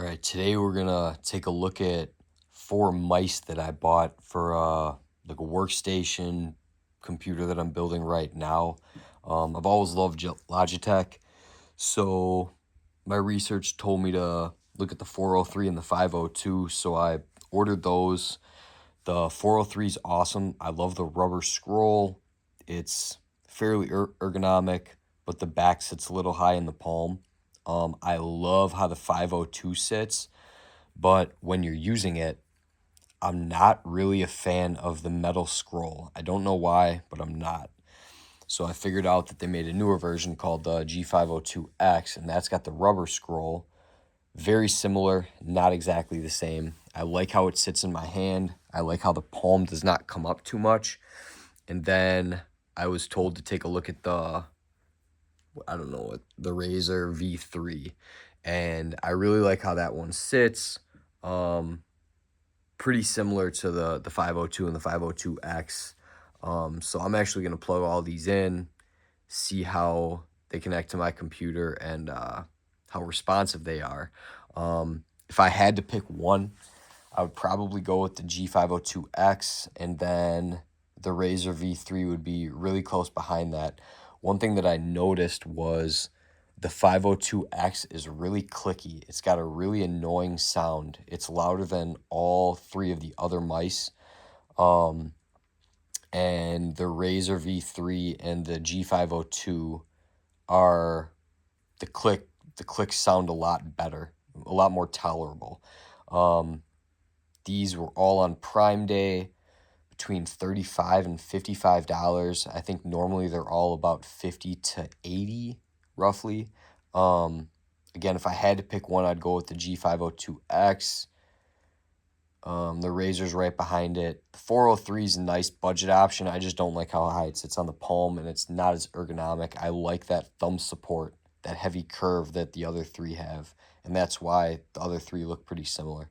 right, today we're gonna take a look at four mice that I bought for like a workstation computer that I'm building right now. I've always loved Logitech, so my research told me to look at the 403 and the 502, so I ordered those. The 403 is awesome. I love the rubber scroll. It's fairly ergonomic, but the back sits a little high in the palm. I love how the 502 sits, but when you're using it, I'm not really a fan of the metal scroll. I don't know why, but I'm not. So I figured out that they made a newer version called the G502X, and that's got the rubber scroll. Very similar, not exactly the same. I like how it sits in my hand. I like how the palm does not come up too much. And then I was told to take a look at I don't know what, the Razer V3. And I really like how that one sits. Pretty similar to the 502 and the 502X. So I'm actually going to plug all these in, see how they connect to my computer and how responsive they are. If I had to pick one, I would probably go with the G502X, and then the Razer V3 would be really close behind that. One thing that I noticed was the 502X is really clicky. It's got a really annoying sound. It's louder than all three of the other mice. And the Razer V3 and the G502 are the clicks sound a lot better, a lot more tolerable. These were all on Prime Day, between $35 and $55. I think normally they're all about 50 to 80 roughly. Again, if I had to pick one, I'd go with the G502X. The Razer's right behind it. The 403 is a nice budget option. I just don't like how high it sits on the palm, and it's not as ergonomic. I like that thumb support, that heavy curve that the other three have, and that's why the other three look pretty similar.